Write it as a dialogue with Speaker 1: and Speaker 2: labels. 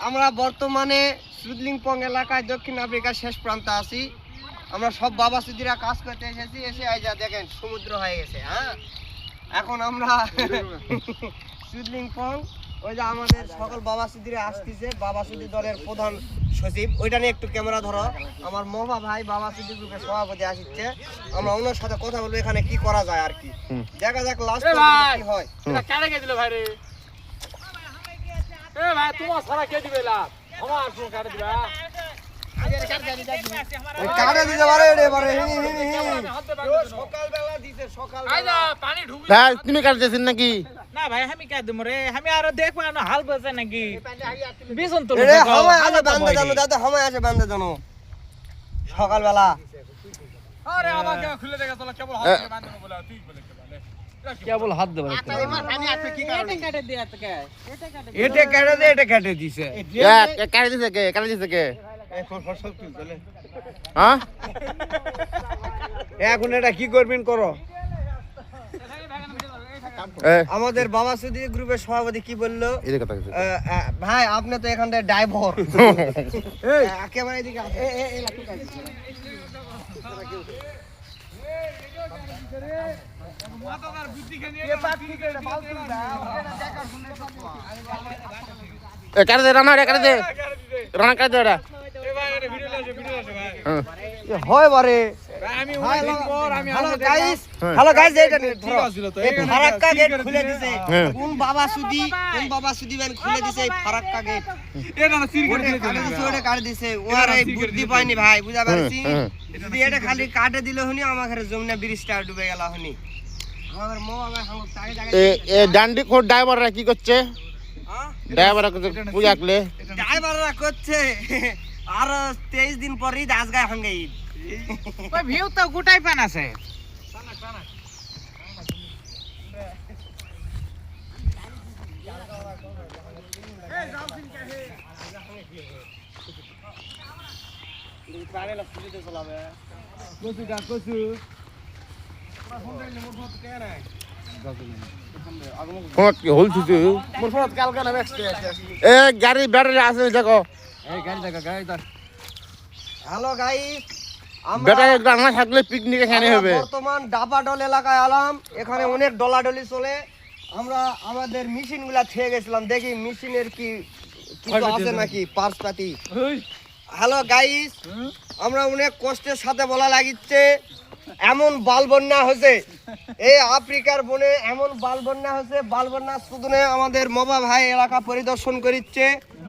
Speaker 1: আমরা বর্তমানে সুদলিংপং এলাকায় দক্ষিণ আফ্রিকার শেষ প্রান্তে আছি। আমরা সব বাবা সুদিরা কাজ করতে এসেছি, এসে এই যা দেখেন সমুদ্র হয়ে গেছে। হ্যাঁ, এখন আমরা সুদলিংপং, ওই যে আমাদের সকল বাবা সুদিরা আসতেছে, বাবা সুদি দলের প্রধান সচিব, ওইটা নিয়ে একটু ক্যামেরা ধরো। আমার মহা ভাই বাবা সুদি গ্রুপের সভাপতি আসছে, আমরা ওনার সাথে কথা বলবো এখানে কি করা যায় আর কি। দেখা যাক লাস্ট কি হয়।
Speaker 2: ভাই রে এ ভাই তোমার সারা কে দিবে লা আমার আসো কাটে দিবা
Speaker 1: কাটে দিতে পারে রে পারে সকাল বেলা দিতে সকাল
Speaker 2: আইদা পানি ঢুকে
Speaker 3: ভাই তুমি কাটতেছেন নাকি?
Speaker 4: না ভাই আমি কাট দেব রে, আমি আর দেখব না হাল বসে নাকি বিছন তো
Speaker 1: রে হাওয়া আছে বান্দা জানো দাদা, হাওয়া আছে বান্দা জানো সকাল বেলা।
Speaker 2: আরে আমাকে খুলে দেখা তোলা কেবল হাত দিয়ে বাঁধনো বলে তুই বলে
Speaker 4: কেবল হাত দেব
Speaker 1: পানি আছে কি কারণে
Speaker 4: এটা কাটে দিয়া তো কে
Speaker 1: এটা কেটে দে, এটা কেটে দিছে
Speaker 3: কাটে দিছে কে? কাটে দিছে কে?
Speaker 1: এখন ফসল তুললে
Speaker 3: হ্যাঁ,
Speaker 1: এখন এটা কি করবেন করো। আমাদের বাবা সুদি গ্রুপের সভাপতি কি বললো,
Speaker 3: এই কথা কিছু
Speaker 1: ভাই আপনি তো এখানটায় ড্রাইভার, একেবারে এদিকে
Speaker 3: কাটে দে রানা, কাটে দে রানা, কাটে দে ওটা।
Speaker 1: হয় বারে।
Speaker 2: আমি অনেকদিন পর আমি
Speaker 1: হ্যালো গাইস এটা এই ফারাক্কা গেট খুলে দিয়েছে কোন বাবা সুদি ব্যান খুলে দিয়েছে এই ফারাক্কা গেট।
Speaker 2: এটা না সির করে
Speaker 1: ওটা কাটে দিয়েছে, ওর এই বুদ্ধি পাইনি ভাই, বুঝা পারছি। যদি এটা খালি কাটে দিলে হনি আমাদের যমুনা ব্রিজটা ডুবে গেল হনি। আমাদের মো আমার হাঙ্গ তাই
Speaker 3: এ ডান্ডি কোট ড্রাইভাররা কি করছে? ড্রাইভাররা পূজা করলে
Speaker 1: ড্রাইভাররা করছে আর 23 দিন পরেই দাস গায় হাঙ্গে ঈদ।
Speaker 4: ওই ভিউ তো গোটাই পান আছে
Speaker 3: ফোন কি হলছিস?
Speaker 2: মোর ফোন কালকে না ব্যস্ত আছে
Speaker 3: এ গাড়ি ব্যাটারি আছে দেখো,
Speaker 2: এই গাড়ি দেখা গাড়ি ধর
Speaker 1: হ্যালো গাইস,
Speaker 3: ব্যাটারি না থাকলে পিকনিকে খানে হবে।
Speaker 1: বর্তমান ডাবাডল এলাকায় আলাম, এখানে অনেক ডলাডলি চলে। আমরা আমাদের মেশিনগুলা ছেয়ে গেছিলাম, দেখি মেশিনের কি কিছু আছে নাকি পার্স পাতি। হ্যালো গাইস, আমরা অনেক কষ্টের সাথে বলা লাগিচ্ছে, এমন বাল বন্যা হয়েছে এই আফ্রিকার বনে, এমন বাল বন্যা হয়েছে, বাল বন্যা শুধু আমাদের মবা ভাই এলাকা পরিদর্শন করিচ্ছে।